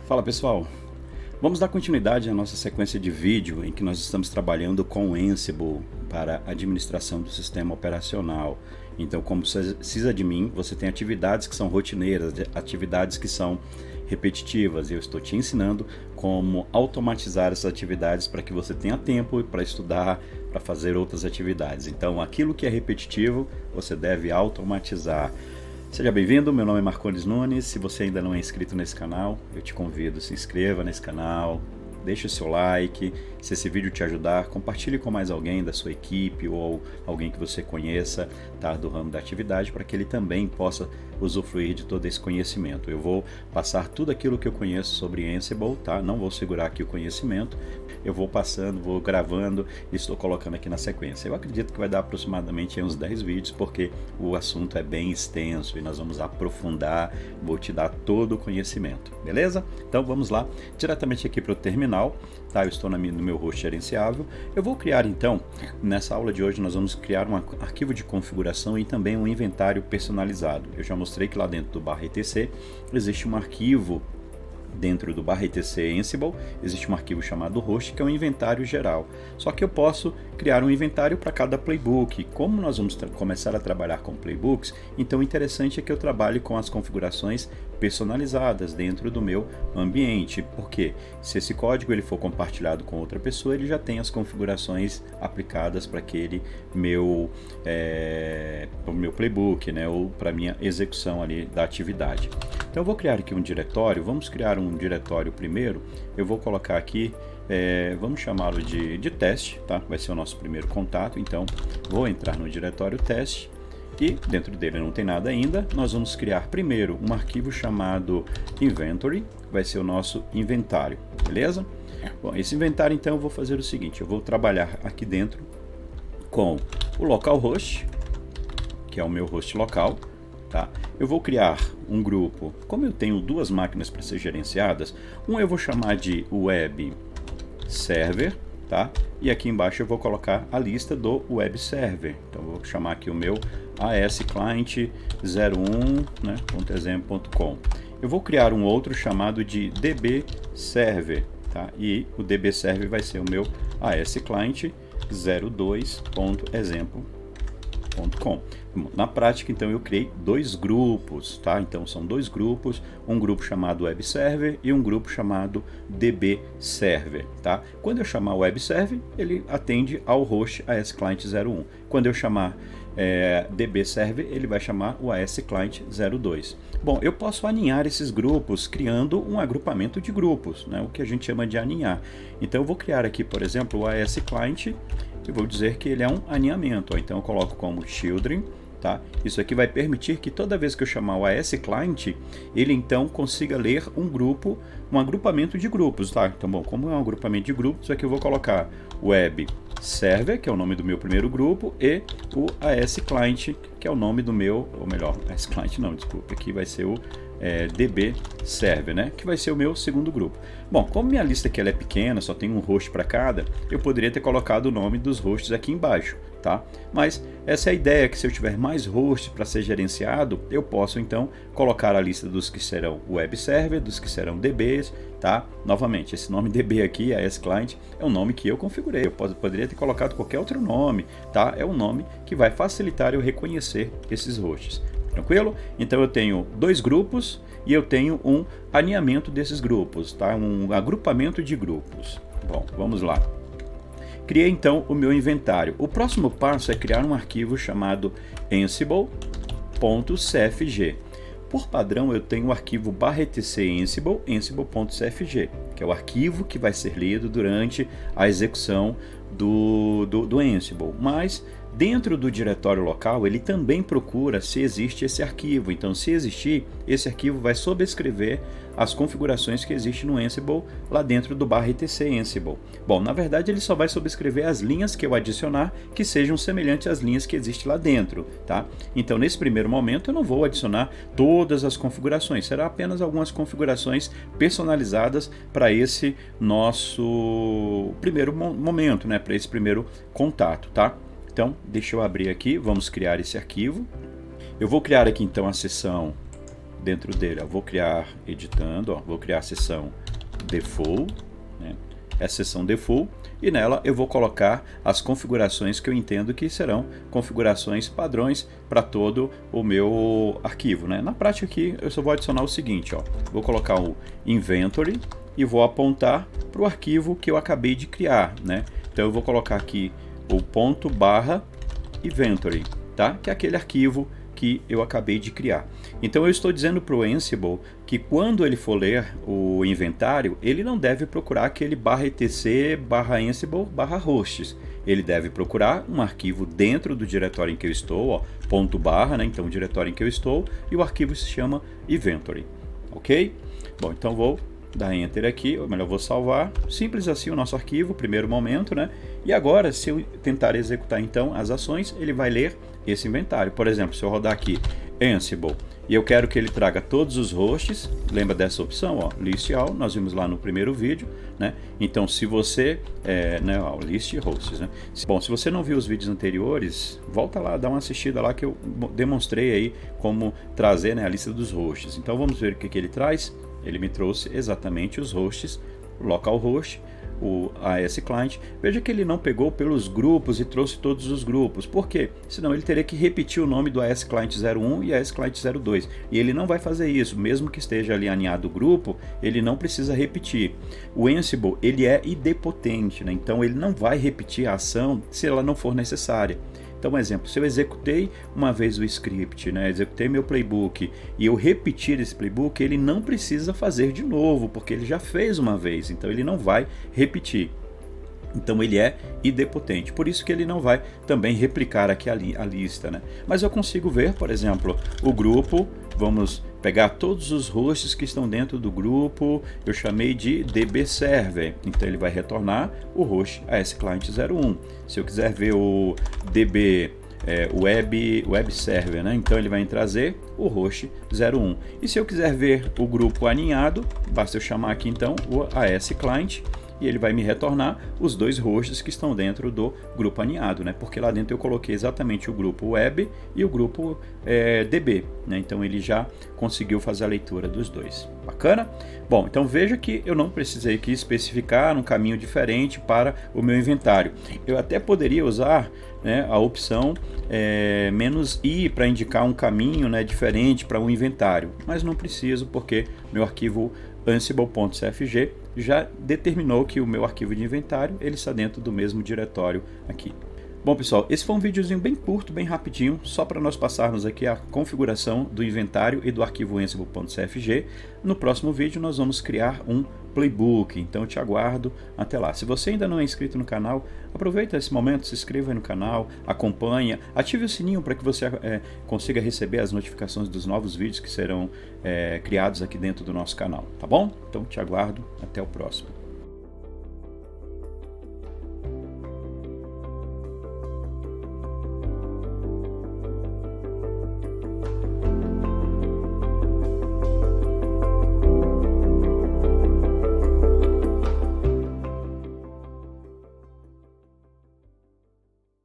Fala pessoal, vamos dar continuidade à nossa sequência de vídeo em que nós estamos trabalhando com o Ansible para a administração do sistema operacional. Então, como sysadmin, você tem atividades que são rotineiras, atividades que são repetitivas, e eu estou te ensinando como automatizar essas atividades para que você tenha tempo para estudar, para fazer outras atividades. Então, aquilo que é repetitivo, você deve automatizar. Seja bem-vindo, meu nome é Marcondes Nunes. Se você ainda não é inscrito nesse canal, eu te convido, se inscreva nesse canal, deixe o seu like. Se esse vídeo te ajudar, compartilhe com mais alguém da sua equipe ou alguém que você conheça, tá, do ramo da atividade, para que ele também possa usufruir de todo esse conhecimento. Eu vou passar tudo aquilo que eu conheço sobre Ansible, tá? Não vou segurar aqui o conhecimento, eu vou passando, vou gravando e estou colocando aqui na sequência. Eu acredito que vai dar aproximadamente uns 10 vídeos, porque o assunto é bem extenso e nós vamos aprofundar, vou te dar todo o conhecimento, beleza? Então vamos lá, diretamente aqui para o terminal, tá? Eu estou no meu host gerenciável. Eu vou criar então, nessa aula de hoje nós vamos criar um arquivo de configuração e também um inventário personalizado. Eu já mostrei que lá dentro do /etc existe um arquivo. Dentro do /etc Ansible existe um arquivo chamado host, que é um inventário geral. Só que eu posso criar um inventário para cada playbook. Como nós vamos começar a trabalhar com playbooks, então o interessante é que eu trabalhe com as configurações personalizadas dentro do meu ambiente, porque se esse código ele for compartilhado com outra pessoa, ele já tem as configurações aplicadas para aquele meu playbook, né, ou para minha execução ali da atividade. Então eu vou criar aqui um diretório. Vamos criar um diretório primeiro. Eu vou colocar aqui, vamos chamá-lo de teste, tá? Vai ser o nosso primeiro contato. Então vou entrar no diretório teste e dentro dele não tem nada ainda. Nós vamos criar primeiro um arquivo chamado inventory, vai ser o nosso inventário, beleza? Bom, esse inventário então eu vou fazer o seguinte: eu vou trabalhar aqui dentro com o localhost, que é o meu host local. Tá? Eu vou criar um grupo. Como eu tenho duas máquinas para ser gerenciadas, eu vou chamar de web server, tá? E aqui embaixo eu vou colocar a lista do web server. Então eu vou chamar aqui o meu asclient01, né, .exam.com. Eu vou criar um outro chamado de db server, tá? E o db server vai ser o meu asclient02.example.com. Na prática, então, eu criei dois grupos, tá? Então, são dois grupos, um grupo chamado Web Server e um grupo chamado DB Server, tá? Quando eu chamar o Web Server, ele atende ao host asclient01. Quando eu chamar DB Server, ele vai chamar o asclient02. Bom, eu posso aninhar esses grupos criando um agrupamento de grupos, né? O que a gente chama de aninhar. Então, eu vou criar aqui, por exemplo, o asclient e vou dizer que ele é um aninhamento. Ó. Então, eu coloco como children. Tá? Isso aqui vai permitir que toda vez que eu chamar o asclient, ele então consiga ler um grupo, um agrupamento de grupos, tá? Então, bom, como é um agrupamento de grupos, aqui eu vou colocar web server, que é o nome do meu primeiro grupo, e o asclient, que é o nome do meu, ou melhor, asclient não, desculpa, aqui vai ser o DB server, né? Que vai ser o meu segundo grupo. Bom, como minha lista aqui ela é pequena, só tem um host para cada, eu poderia ter colocado o nome dos hosts aqui embaixo, tá? Mas essa é a ideia, que se eu tiver mais hosts para ser gerenciado, eu posso então colocar a lista dos que serão web server, dos que serão DBs, tá? Novamente, esse nome DB aqui, asclient, é um nome que eu configurei. Eu poderia ter colocado qualquer outro nome, tá? É um nome que vai facilitar eu reconhecer esses hosts. Tranquilo? Então eu tenho dois grupos e eu tenho um alinhamento desses grupos, tá? Um agrupamento de grupos. Bom, vamos lá. Criei então o meu inventário. O próximo passo é criar um arquivo chamado ansible.cfg. Por padrão eu tenho o arquivo /etc ansible, ansible.cfg, que é o arquivo que vai ser lido durante a execução do Ansible. Mas dentro do diretório local, ele também procura se existe esse arquivo. Então, se existir, esse arquivo vai sobrescrever as configurações que existem no Ansible lá dentro do /etc Ansible. Bom, na verdade, ele só vai sobrescrever as linhas que eu adicionar que sejam semelhantes às linhas que existem lá dentro, tá? Então, nesse primeiro momento, eu não vou adicionar todas as configurações. Será apenas algumas configurações personalizadas para esse nosso primeiro momento, né? Para esse primeiro contato, tá? Então, deixa eu abrir aqui, vamos criar esse arquivo. Eu vou criar aqui então a seção dentro dele. Eu vou criar editando, ó, vou criar a seção default, né? Essa seção default, e nela eu vou colocar as configurações que eu entendo que serão configurações padrões para todo o meu arquivo, né? Na prática aqui eu só vou adicionar o seguinte, ó, vou colocar o inventory e vou apontar para o arquivo que eu acabei de criar, né? Então eu vou colocar aqui o ponto barra inventory, tá? Que é aquele arquivo que eu acabei de criar. Então eu estou dizendo para o Ansible que quando ele for ler o inventário, ele não deve procurar aquele /etc, /ansible, /hosts. Ele deve procurar um arquivo dentro do diretório em que eu estou, ó, ponto barra, né? Então o diretório em que eu estou, e o arquivo se chama inventory, ok? Bom, então vou dar Enter aqui, ou melhor, vou salvar. Simples assim o nosso arquivo, primeiro momento, né? E agora, se eu tentar executar então as ações, ele vai ler esse inventário. Por exemplo, se eu rodar aqui Ansible e eu quero que ele traga todos os hosts, lembra dessa opção, ó, List All, nós vimos lá no primeiro vídeo, né? Então, se você, né, ó, List Hosts, né? Bom, se você não viu os vídeos anteriores, volta lá, dá uma assistida lá que eu demonstrei aí como trazer, né, a lista dos hosts. Então, vamos ver o que ele traz. Ele me trouxe exatamente os hosts, localhost, o AS Client. Veja que ele não pegou pelos grupos e trouxe todos os grupos. Por quê? Senão ele teria que repetir o nome do AS Client 01 e AS Client 02. E ele não vai fazer isso. Mesmo que esteja ali alinhado o grupo, ele não precisa repetir. O Ansible, ele é idempotente, né? Então ele não vai repetir a ação se ela não for necessária. Então, um exemplo, se eu executei uma vez o script, né, executei meu playbook e eu repetir esse playbook, ele não precisa fazer de novo, porque ele já fez uma vez, então ele não vai repetir. Então ele é idempotente, por isso que ele não vai também replicar aqui a lista, né? Mas eu consigo ver, por exemplo, o grupo, vamos pegar todos os hosts que estão dentro do grupo, eu chamei de DB Server, então ele vai retornar o host AS Client 01. Se eu quiser ver o DB Web Server, né? Então ele vai trazer o host 01. E se eu quiser ver o grupo aninhado, basta eu chamar aqui então o AS Client, e ele vai me retornar os dois hosts que estão dentro do grupo aninhado, né? Porque lá dentro eu coloquei exatamente o grupo web e o grupo DB, né? Então ele já conseguiu fazer a leitura dos dois. Bacana? Bom, então veja que eu não precisei aqui especificar um caminho diferente para o meu inventário. Eu até poderia usar, né, a opção -i para indicar um caminho, né, diferente para o inventário, mas não preciso porque meu arquivo ansible.cfg já determinou que o meu arquivo de inventário ele está dentro do mesmo diretório aqui. Bom pessoal, esse foi um videozinho bem curto, bem rapidinho, só para nós passarmos aqui a configuração do inventário e do arquivo ansible.cfg. No próximo vídeo nós vamos criar um playbook, então eu te aguardo até lá. Se você ainda não é inscrito no canal, aproveita esse momento, se inscreva aí no canal, acompanha, ative o sininho para que você consiga receber as notificações dos novos vídeos que serão criados aqui dentro do nosso canal, tá bom? Então te aguardo, até o próximo.